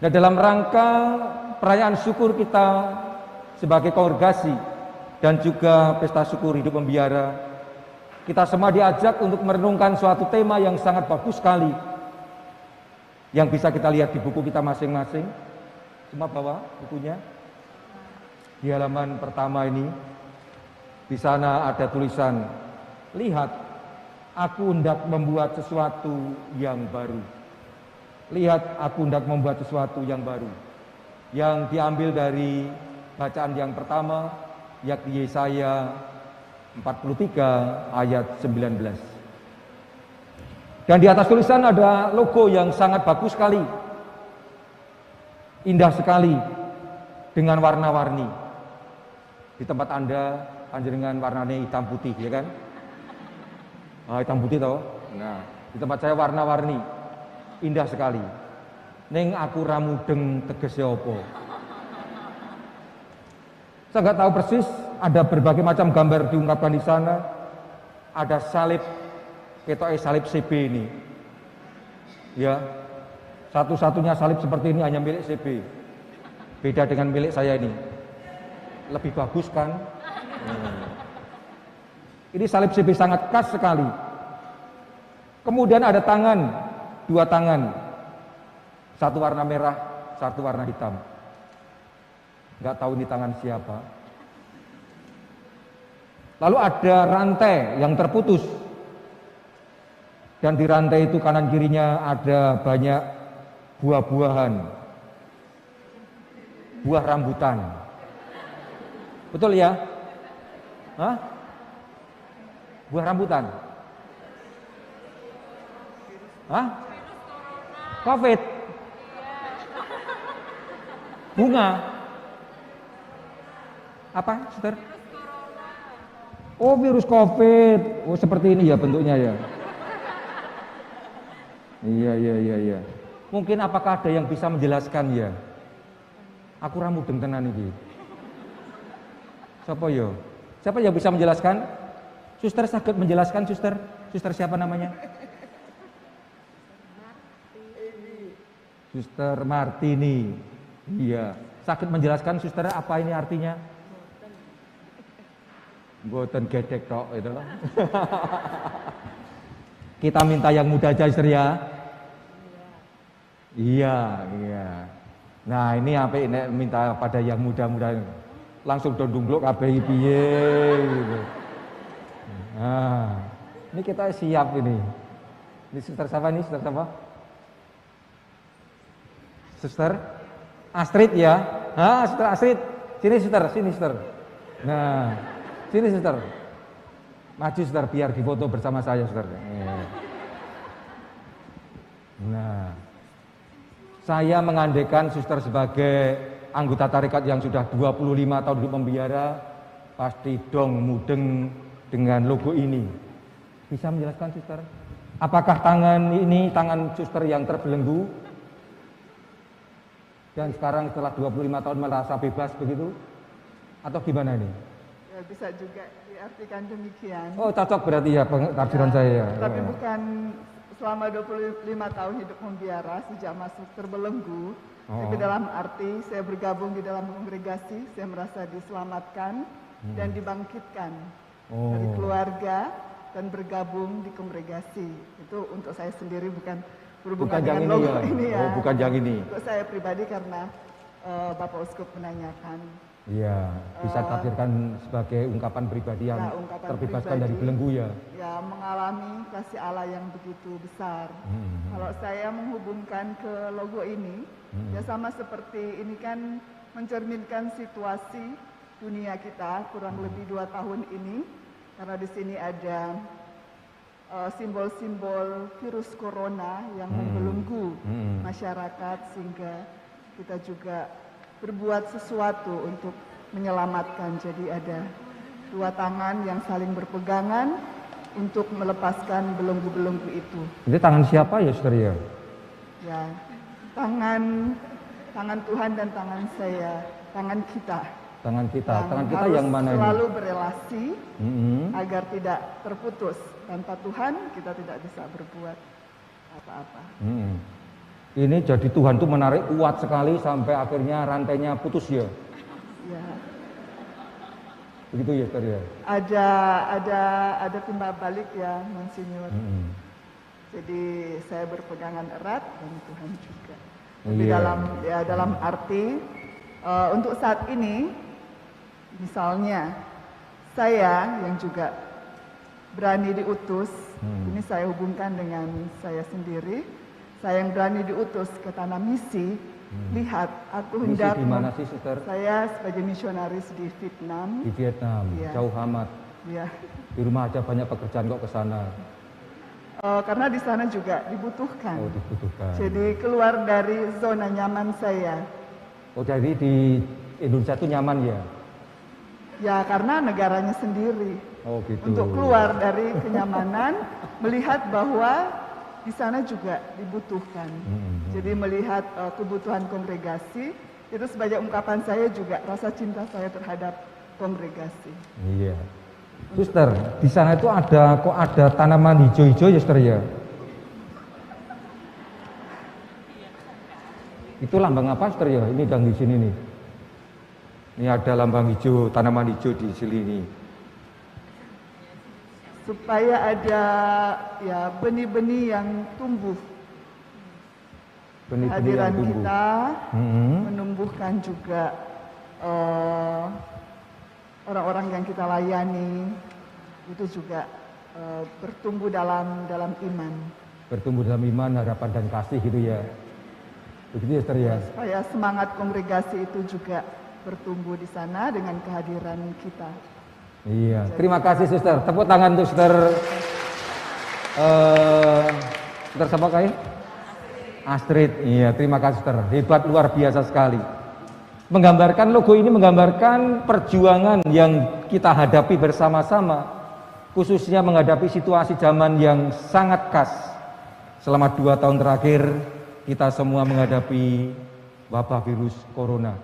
Nah, dalam rangka perayaan syukur kita sebagai kongregasi dan juga pesta syukur hidup membiara, kita semua diajak untuk merenungkan suatu tema yang sangat bagus sekali, yang bisa kita lihat di buku kita masing-masing. Semua bawa bukunya. Di halaman pertama ini, di sana ada tulisan, lihat, aku hendak membuat sesuatu yang baru. Lihat, aku hendak membuat sesuatu yang baru. Yang diambil dari bacaan yang pertama, yakni Yesaya 43 ayat 19. Dan di atas tulisan ada logo yang sangat bagus sekali, indah sekali, dengan warna-warni. Di tempat Anda, panjenengan warnanya hitam putih, ya kan? Hitam putih toh. Nah, di tempat saya warna-warni, indah sekali. Neng aku ramudeng tegese opo. Saya nggak tahu persis, ada berbagai macam gambar diungkapkan di sana. Ada salib, ketoknya salib CB ini. Ya, satu-satunya salib seperti ini hanya milik CB. Beda dengan milik saya ini. Lebih bagus kan? Ini salib CB sangat khas sekali. Kemudian ada tangan, dua tangan. Satu warna merah, satu warna hitam. Nggak tahu ini tangan siapa. Lalu ada rantai yang terputus. Dan di rantai itu kanan kirinya ada banyak buah-buahan. Buah rambutan. Betul ya? Hah? Buah rambutan? Hah? COVID? Bunga? Apa, Sister? Oh, virus COVID. Oh, seperti ini ya bentuknya ya. Iya. Mungkin apakah ada yang bisa menjelaskan ya? Aku ramudeng tenan iki. Siapa yo? Siapa yang bisa menjelaskan? Suster sakit menjelaskan, Suster? Suster siapa namanya? Suster Martini. Iya. Sakit menjelaskan, Suster, apa ini artinya? Mboten gedek tok itu loh. Kita minta yang muda aja, Suster ya. Iya. Nah, ini apa ini minta pada yang muda-muda. Langsung dondungluk kabeh piye gitu. Nah, ini kita siap ini. Ini Suster siapa nih? Suster siapa? Suster Astrid ya. Suster Astrid. Sini Suster. Nah, sini Suster. Maju Suster biar difoto bersama saya, Suster. Nah, saya mengandaikan Suster sebagai anggota tarekat yang sudah 25 tahun hidup membiara, pasti dong mudeng dengan logo ini. Bisa menjelaskan, Suster? Apakah tangan ini tangan Suster yang terbelenggu? Dan sekarang setelah 25 tahun merasa bebas begitu? Atau gimana ini? Ya, bisa juga diartikan demikian. Oh, cocok berarti ya tafsiran saya. Tapi bukan selama 25 tahun hidup membiara sejak masuk terbelenggu. Tapi dalam arti saya bergabung di dalam kongregasi, saya merasa diselamatkan dan dibangkitkan dari keluarga dan bergabung di kongregasi. Itu untuk saya sendiri bukan berhubungan dengan logo ini ya. Bukan yang ini. Untuk saya pribadi karena Bapak Uskup menanyakan. Iya, bisa tafsirkan sebagai ungkapan pribadi yang terbebaskan dari belenggu ya. Ya, mengalami kasih Allah yang begitu besar. Kalau saya menghubungkan ke logo ini, ya sama seperti ini kan mencerminkan situasi dunia kita kurang lebih 2 tahun ini, karena di sini ada simbol-simbol virus corona yang membelenggu masyarakat, sehingga kita juga berbuat sesuatu untuk menyelamatkan. Jadi ada 2 tangan yang saling berpegangan untuk melepaskan belenggu-belenggu itu. Itu tangan siapa ya, Saudara ya? Ya, tangan Tuhan dan tangan saya, tangan kita. Tangan kita yang mana ini? Selalu berelasi agar tidak terputus. Tanpa Tuhan kita tidak bisa berbuat apa-apa. Ini jadi Tuhan tuh menarik kuat sekali sampai akhirnya rantainya putus ya. Ya. Begitu ya, Sister ya. Ada timbal balik ya, Monsinyur. Jadi saya berpegangan erat dan Tuhan juga. Tapi dalam arti untuk saat ini, misalnya saya yang juga berani diutus, ini saya hubungkan dengan saya sendiri. Saya yang berani diutus ke tanah misi. Lihat, aku Misi hendak. di mana sih, Sister? Saya sebagai misionaris di Vietnam. Di Vietnam, Iya. jauh amat. Ya. Di rumah aja banyak pekerjaan kok ke sana. Karena di sana juga dibutuhkan. Oh, dibutuhkan. Jadi keluar dari zona nyaman saya. Oh, jadi di Indonesia itu nyaman ya? Ya, karena negaranya sendiri. Oh, gitu. Untuk keluar dari kenyamanan, melihat bahwa di sana juga dibutuhkan. Jadi melihat kebutuhan kongregasi, itu sebagai ungkapan saya juga rasa cinta saya terhadap kongregasi. Iya. Suster, di sana itu ada tanaman hijau-hijau ya, Suster ya? Itu lambang apa, Suster ya? Ini yang di sini nih. Ini ada lambang hijau, tanaman hijau di sini nih. Supaya ada ya benih-benih yang tumbuh. Benih-benih yang Kehadiran tumbuh. kita menumbuhkan juga orang-orang yang kita layani, itu juga bertumbuh dalam iman. Bertumbuh dalam iman, harapan dan kasih gitu ya. Begitu ya, Suster ya? Supaya semangat kongregasi itu juga bertumbuh di sana dengan kehadiran kita. Iya, terima kasih Suster. Tepuk tangan untuk Suster. Suster siapa kayak? Astrid. Iya, terima kasih Suster. Hebat, luar biasa sekali. Menggambarkan logo ini menggambarkan perjuangan yang kita hadapi bersama-sama, khususnya menghadapi situasi zaman yang sangat khas. Selama 2 tahun terakhir kita semua menghadapi wabah virus corona.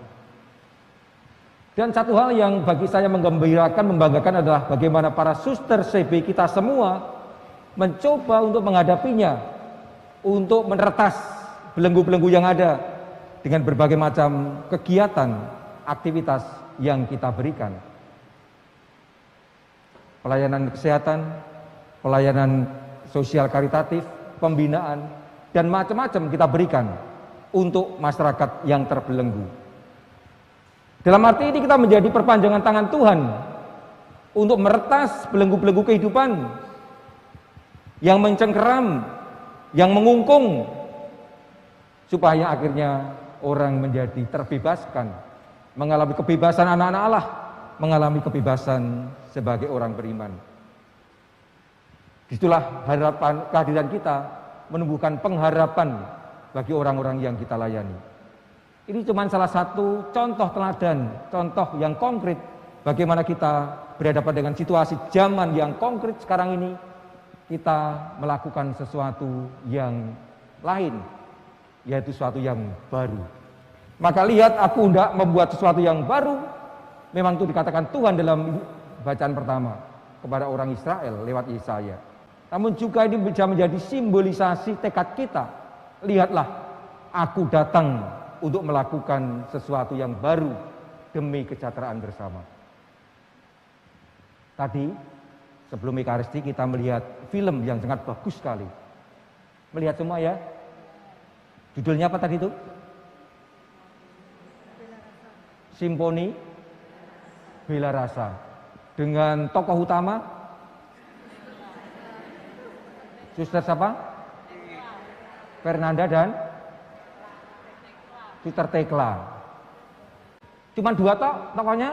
Dan satu hal yang bagi saya menggembirakan, membanggakan adalah bagaimana para suster CB kita semua mencoba untuk menghadapinya, untuk meretas belenggu-belenggu yang ada dengan berbagai macam kegiatan, aktivitas yang kita berikan. Pelayanan kesehatan, pelayanan sosial karitatif, pembinaan, dan macam-macam kita berikan untuk masyarakat yang terbelenggu. Dalam arti ini kita menjadi perpanjangan tangan Tuhan untuk meretas belenggu-belenggu kehidupan yang mencengkeram, yang mengungkung, supaya akhirnya orang menjadi terbebaskan, mengalami kebebasan anak-anak Allah, mengalami kebebasan sebagai orang beriman. Disitulah harapan kehadiran kita menumbuhkan pengharapan bagi orang-orang yang kita layani. Ini cuma salah satu contoh teladan, contoh yang konkret bagaimana kita berhadapan dengan situasi zaman yang konkret sekarang ini, kita melakukan sesuatu yang lain, yaitu sesuatu yang baru. Maka lihat, aku hendak membuat sesuatu yang baru. Memang itu dikatakan Tuhan dalam bacaan pertama kepada orang Israel lewat Yesaya. Namun juga ini bisa menjadi simbolisasi tekad kita. Lihatlah, aku datang untuk melakukan sesuatu yang baru demi kesejahteraan bersama. Tadi sebelum Ekaristi kita melihat film yang sangat bagus sekali. Melihat semua ya. Judulnya apa tadi itu? Simponi Bela Rasa. Dengan tokoh utama Suster siapa? Fernanda dan Suster Tekla. Cuman 2 tokohnya?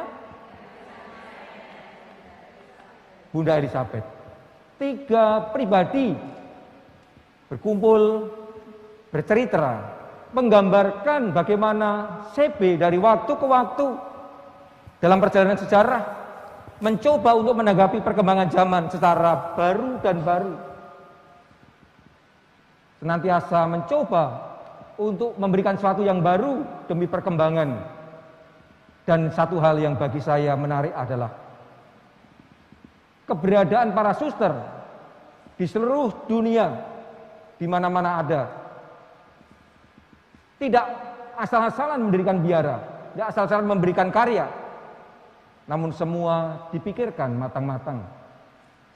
Bunda Elizabeth. 3 pribadi berkumpul, bercerita, menggambarkan bagaimana CB dari waktu ke waktu dalam perjalanan sejarah mencoba untuk menanggapi perkembangan zaman secara baru dan baru. Senantiasa mencoba untuk memberikan sesuatu yang baru demi perkembangan. Dan satu hal yang bagi saya menarik adalah keberadaan para suster di seluruh dunia, di mana-mana ada. Tidak asal-asalan mendirikan biara, tidak asal-asalan memberikan karya, namun semua dipikirkan matang-matang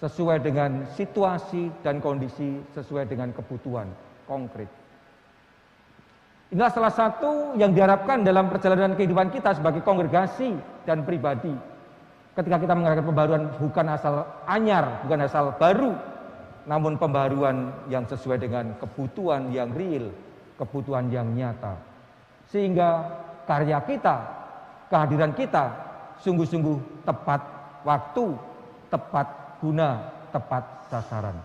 sesuai dengan situasi dan kondisi, sesuai dengan kebutuhan konkret. Inilah salah satu yang diharapkan dalam perjalanan kehidupan kita sebagai kongregasi dan pribadi. Ketika kita mengadakan pembaruan bukan asal anyar, bukan asal baru, namun pembaruan yang sesuai dengan kebutuhan yang real, kebutuhan yang nyata. Sehingga karya kita, kehadiran kita sungguh-sungguh tepat waktu, tepat guna, tepat sasaran.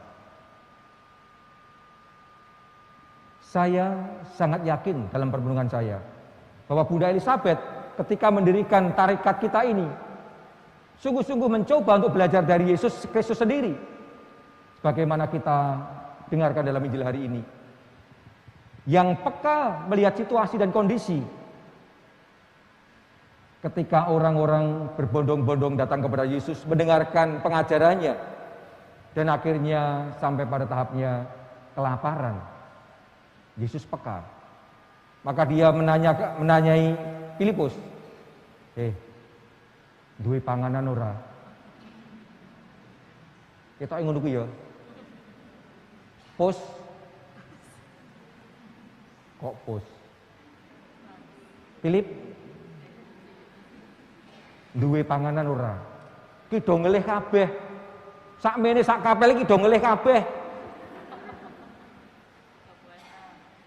Saya sangat yakin dalam perenungan saya bahwa Bunda Elizabeth ketika mendirikan tarekat kita ini sungguh-sungguh mencoba untuk belajar dari Yesus Kristus sendiri. Sebagaimana kita dengarkan dalam Injil hari ini. Yang peka melihat situasi dan kondisi. Ketika orang-orang berbondong-bondong datang kepada Yesus mendengarkan pengajarannya. Dan akhirnya sampai pada tahapnya kelaparan. Yesus peka. Maka dia menanyai Filipus. Duwe panganan ora? Kita ngono ku ya. Pos. Kok pos? Filip duwe panganan ora? Ki do ngelih kabeh. Sakmene sak kapel iki do ngelih kabeh.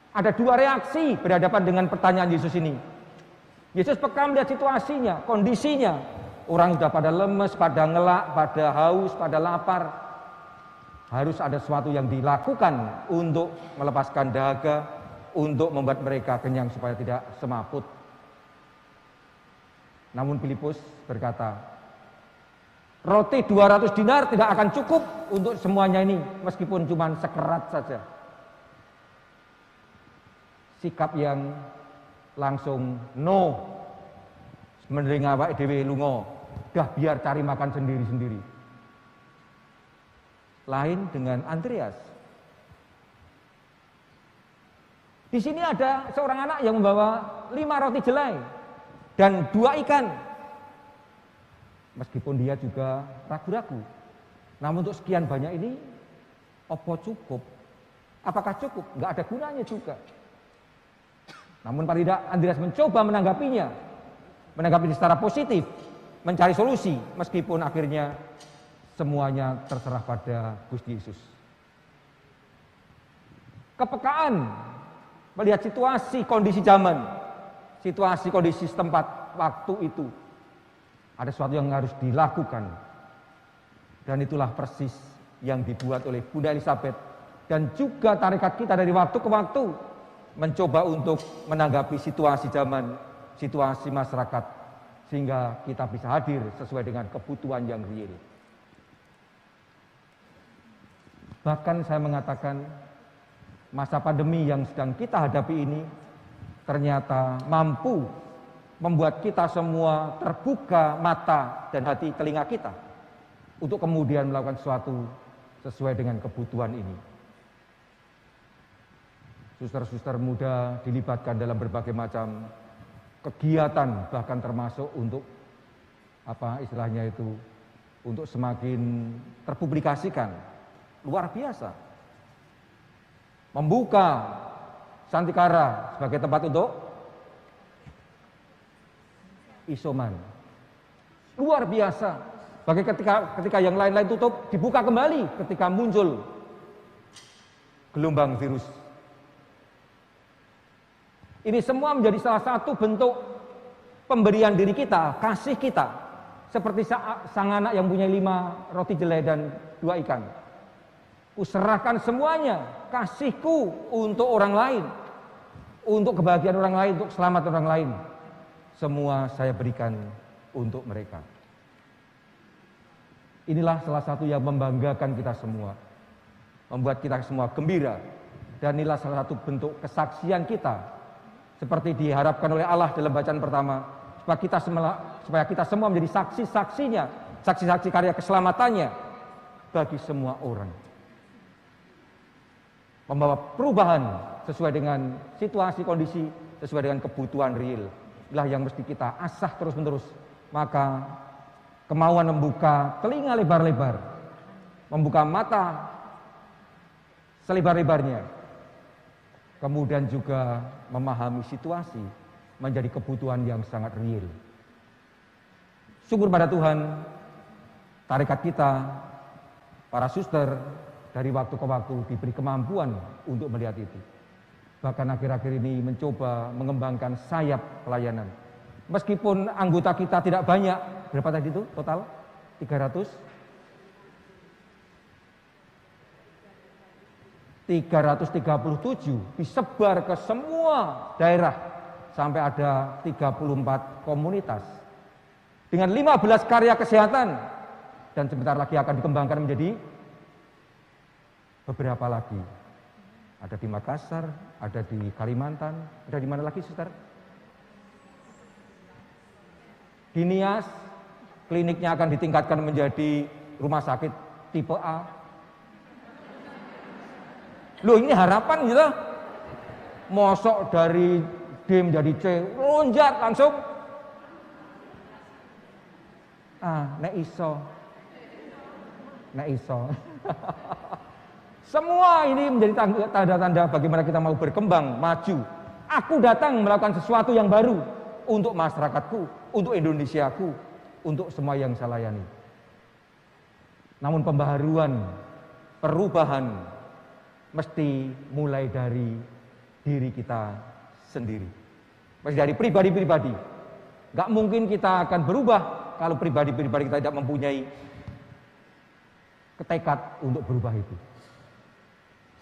Ada dua reaksi berhadapan dengan pertanyaan Yesus ini. Yesus peka melihat situasinya, kondisinya. Orang sudah pada lemes, pada ngelak, pada haus, pada lapar. Harus ada sesuatu yang dilakukan untuk melepaskan dahaga, untuk membuat mereka kenyang supaya tidak semaput. Namun Filipus berkata, roti 200 dinar tidak akan cukup untuk semuanya ini, meskipun cuma sekerat saja. Sikap yang langsung no, mendering awake dhewe lunga. Dah biar cari makan sendiri-sendiri. Lain dengan Andreas. Di sini ada seorang anak yang membawa 5 roti jelai dan 2 ikan. Meskipun dia juga ragu-ragu. Namun untuk sekian banyak ini, apa cukup? Apakah cukup? Enggak ada gunanya juga. Namun paling tidak Andreas mencoba menanggapinya. Menanggapi secara positif. Mencari solusi meskipun akhirnya semuanya terserah pada Gusti Yesus. Kepekaan melihat situasi kondisi zaman, situasi kondisi setempat waktu itu. Ada sesuatu yang harus dilakukan. Dan itulah persis yang dibuat oleh Bunda Elizabeth dan juga tarekat kita dari waktu ke waktu mencoba untuk menanggapi situasi zaman, situasi masyarakat sehingga kita bisa hadir sesuai dengan kebutuhan yang real. Bahkan saya mengatakan masa pandemi yang sedang kita hadapi ini ternyata mampu membuat kita semua terbuka mata dan hati telinga kita untuk kemudian melakukan sesuatu sesuai dengan kebutuhan ini. Suster-suster muda dilibatkan dalam berbagai macam kegiatan, bahkan termasuk untuk istilahnya itu untuk semakin terpublikasikan. Luar biasa. Membuka Santikara sebagai tempat untuk isoman. Luar biasa. Bagi ketika yang lain-lain tutup, dibuka kembali ketika muncul gelombang virus. Ini semua menjadi salah satu bentuk pemberian diri kita, kasih kita. Seperti sang anak yang punya 5 roti jelai dan 2 ikan. Kuserahkan semuanya, kasihku untuk orang lain. Untuk kebahagiaan orang lain, untuk selamat orang lain. Semua saya berikan untuk mereka. Inilah salah satu yang membanggakan kita semua. Membuat kita semua gembira. Dan inilah salah satu bentuk kesaksian kita. Seperti diharapkan oleh Allah dalam bacaan pertama, supaya kita semua menjadi saksi-saksinya, saksi-saksi karya keselamatannya bagi semua orang. membawa perubahan sesuai dengan situasi, kondisi, sesuai dengan kebutuhan real. Inilah yang mesti kita asah terus-menerus. Maka kemauan membuka telinga lebar-lebar, membuka mata selebar-lebarnya, kemudian juga memahami situasi menjadi kebutuhan yang sangat real. Syukur pada Tuhan, tarekat kita, para suster, dari waktu ke waktu diberi kemampuan untuk melihat itu. Bahkan akhir-akhir ini mencoba mengembangkan sayap pelayanan. Meskipun anggota kita tidak banyak, berapa tadi itu total? 300? 337 disebar ke semua daerah sampai ada 34 komunitas dengan 15 karya kesehatan dan sebentar lagi akan dikembangkan menjadi beberapa lagi. Ada di Makassar, ada di Kalimantan, ada di mana lagi, Suster? Di Nias, kliniknya akan ditingkatkan menjadi rumah sakit tipe A. Loh, ini harapan gitu. Mosok dari D menjadi C, lonjat langsung. Nek iso. Semua ini menjadi tanda-tanda bagaimana kita mau berkembang, maju. Aku datang melakukan sesuatu yang baru untuk masyarakatku, untuk Indonesiaku, untuk semua yang saya layani. Namun pembaharuan, perubahan mesti mulai dari diri kita sendiri. Mesti dari pribadi-pribadi. Gak mungkin kita akan berubah kalau pribadi-pribadi kita tidak mempunyai ketekad untuk berubah itu.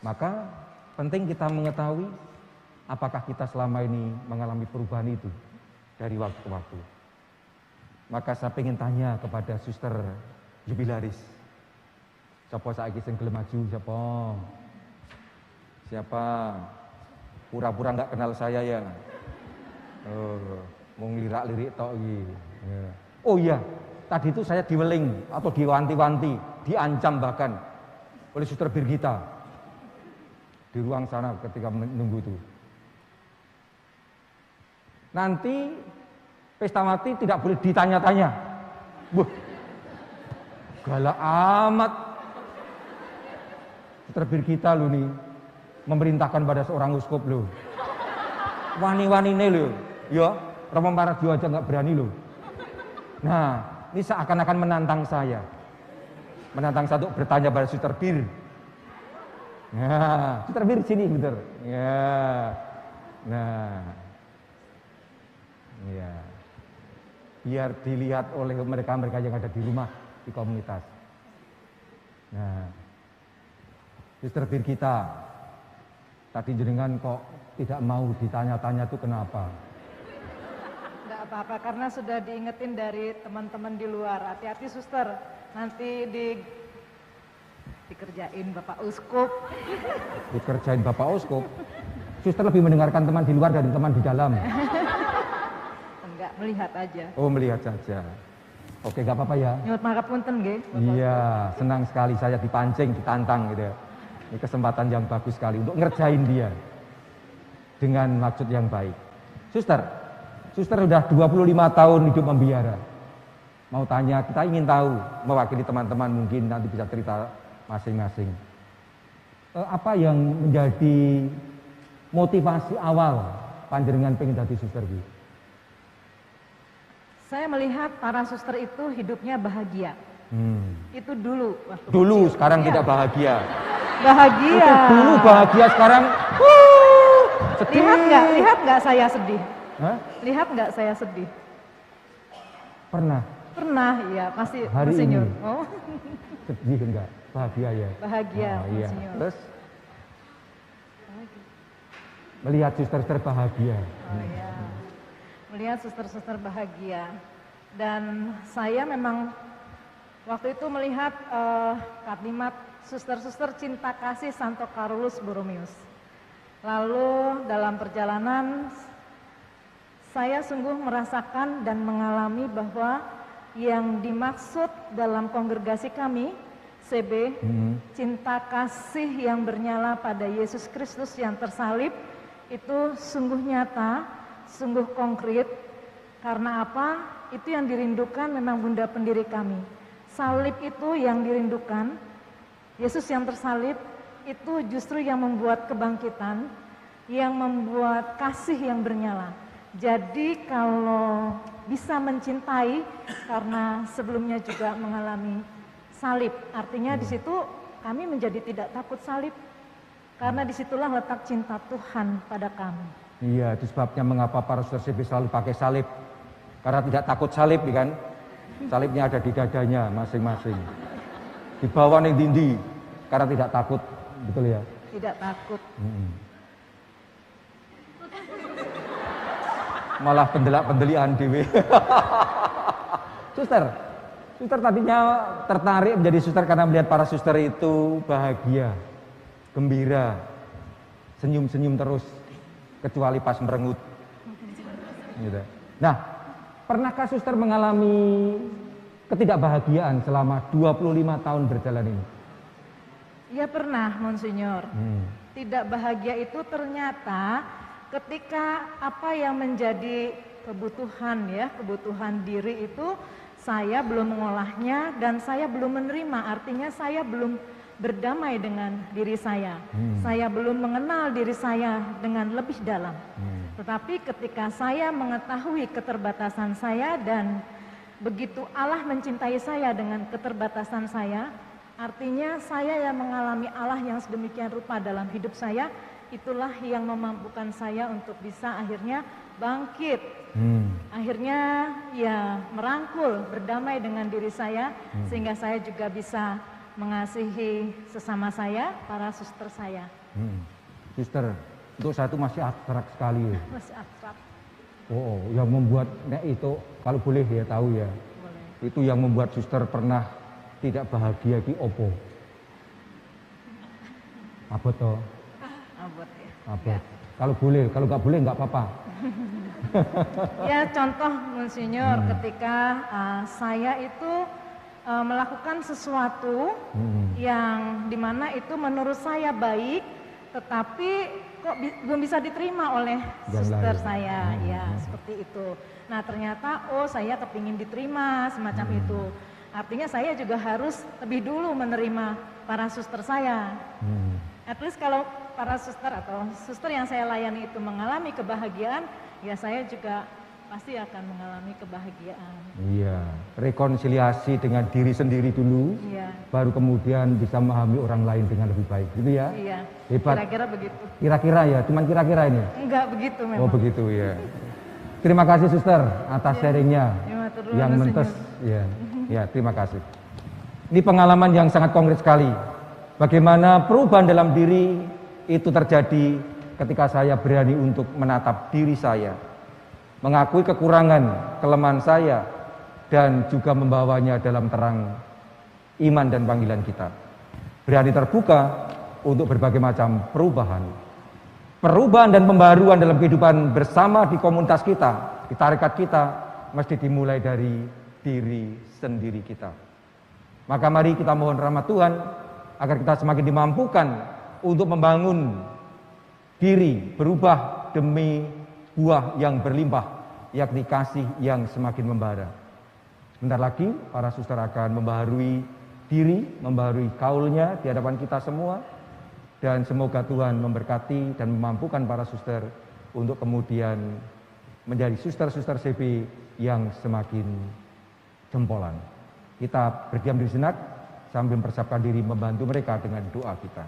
Maka penting kita mengetahui apakah kita selama ini mengalami perubahan itu dari waktu ke waktu. Maka saya ingin tanya kepada Suster Jubilaris. Siapa saiki sing gelem maju, siapa? Siapa? Pura-pura nggak kenal saya ya. Mau ngelirak-lirik tok iki. Oh iya, tadi itu saya diweling atau diwanti-wanti, diancam bahkan oleh Suster Birgita di ruang sana ketika menunggu itu. Nanti pesta mati tidak boleh ditanya-tanya. Wah, galak amat. Suster Birgita loh nih, memerintahkan pada seorang uskup loh. Wani-wanine loh, ya, Romo Maradio aja nggak berani loh. Nah, ini seakan-akan menantang saya. Menantang saya untuk bertanya pada Suster Bir. Nah, Suster Bir sini bentar. Ya. Nah. Ya. Biar dilihat oleh mereka-mereka yang ada di rumah, di komunitas. Nah. Suster Bir kita, tadi jenengan kok tidak mau ditanya-tanya itu kenapa? Enggak apa-apa, karena sudah diingetin dari teman-teman di luar. Hati-hati suster, nanti dikerjain Bapak Uskup. Dikerjain Bapak Uskup? Suster lebih mendengarkan teman di luar dari teman di dalam. Enggak, melihat aja. Oh, melihat saja. Oke, gak apa-apa ya. Nyuwun pangapunten nggih. Iya, senang sekali saya dipancing, ditantang gitu ya. Ini kesempatan yang bagus sekali untuk ngerjain dia dengan maksud yang baik. Suster sudah 25 tahun hidup membiara. Mau tanya, kita ingin tahu, mewakili teman-teman mungkin nanti bisa cerita masing-masing. Apa yang menjadi motivasi awal panjenengan pengen jadi suster Bu? Saya melihat para suster itu hidupnya bahagia. Itu dulu. Dulu, sekarang tidak bahagia. Bahagia. Itu dulu bahagia, sekarang sedih. Lihat nggak saya sedih? Hah? Lihat nggak saya sedih? Pernah. Pernah, iya, masih Hari Monsinyur. ini. Oh. Sedih enggak? Bahagia ya? Bahagia, Oh, iya. Monsinyur. Terus? Melihat suster-suster bahagia. Oh iya. Melihat suster-suster bahagia. Dan saya memang waktu itu melihat kalimat suster-suster cinta kasih Santo Carolus Borromeus. Lalu dalam perjalanan saya sungguh merasakan dan mengalami bahwa yang dimaksud dalam kongregasi kami CB, cinta kasih yang bernyala pada Yesus Kristus yang tersalib itu sungguh nyata, sungguh konkret. Karena apa? Itu yang dirindukan memang Bunda Pendiri kami. Salib itu yang dirindukan, Yesus yang tersalib itu justru yang membuat kebangkitan, yang membuat kasih yang bernyala. Jadi kalau bisa mencintai karena sebelumnya juga mengalami salib, artinya di situ kami menjadi tidak takut salib, karena disitulah letak cinta Tuhan pada kami. Iya, itu sebabnya mengapa para saudara CB selalu pakai salib, karena tidak takut salib, kan? Salibnya ada di dadanya masing-masing, di bawah ning dindi, karena tidak takut, betul ya? Tidak takut. Malah pendelak-pendelian dewe. Suster tadinya tertarik menjadi suster karena melihat para suster itu bahagia, gembira, senyum-senyum terus, kecuali pas merengut. Gitu. Nah, pernahkah suster mengalami ketidakbahagiaan selama 25 tahun berjalan ini? Ya pernah, Monsinyur. Tidak bahagia itu ternyata ketika apa yang menjadi kebutuhan ya, kebutuhan diri itu saya belum mengolahnya dan saya belum menerima, artinya saya belum berdamai dengan diri saya. Saya belum mengenal diri saya dengan lebih dalam. Tetapi ketika saya mengetahui keterbatasan saya dan begitu Allah mencintai saya dengan keterbatasan saya, artinya saya yang mengalami Allah yang sedemikian rupa dalam hidup saya, itulah yang memampukan saya untuk bisa akhirnya bangkit. Akhirnya ya merangkul, berdamai dengan diri saya, sehingga saya juga bisa mengasihi sesama saya, para suster saya. Suster, untuk saya itu masih abstrak sekali. Masih abstrak. Oh, yang membuatnya itu, kalau boleh ya tahu ya, Boleh. itu yang membuat suster pernah tidak bahagia ki opo? Apa toh? Abot ya. Apa? Kalau boleh, kalau nggak boleh nggak apa-apa. Ya contoh Monsinyur, ketika saya itu melakukan sesuatu yang dimana itu menurut saya baik, tetapi kok belum bisa diterima oleh Yang suster lain. saya, ya seperti itu. Nah ternyata saya kepingin diterima semacam itu. Artinya saya juga harus lebih dulu menerima para suster saya. At least kalau para suster atau suster yang saya layani itu mengalami kebahagiaan, ya saya juga pasti akan mengalami kebahagiaan. Iya, rekonsiliasi dengan diri sendiri dulu, Iya, baru kemudian bisa memahami orang lain dengan lebih baik, gitu ya? iya. Hebat. Kira-kira begitu. Kira-kira ya, cuman kira-kira ini. Enggak begitu memang. Oh begitu ya. Terima kasih suster atas sharingnya Ya, matur nuwun, yang Monsinyur. mentes. Ya, ya terima kasih. Ini pengalaman yang sangat konkret sekali. Bagaimana perubahan dalam diri itu terjadi ketika saya berani untuk menatap diri saya, mengakui kekurangan, kelemahan saya, dan juga membawanya dalam terang iman dan panggilan kita. Berani terbuka untuk berbagai macam perubahan. Perubahan dan pembaruan dalam kehidupan bersama di komunitas kita, di tarekat kita, mesti dimulai dari diri sendiri kita. Maka mari kita mohon rahmat Tuhan, agar kita semakin dimampukan untuk membangun diri, berubah demi buah yang berlimpah, yakni kasih yang semakin membara. Bentar lagi para suster akan membaharui diri, membaharui kaulnya di hadapan kita semua, dan semoga Tuhan memberkati dan memampukan para suster untuk kemudian menjadi suster-suster CB yang semakin jempolan. Kita berdiam diri sejenak sambil mempersiapkan diri membantu mereka dengan doa kita.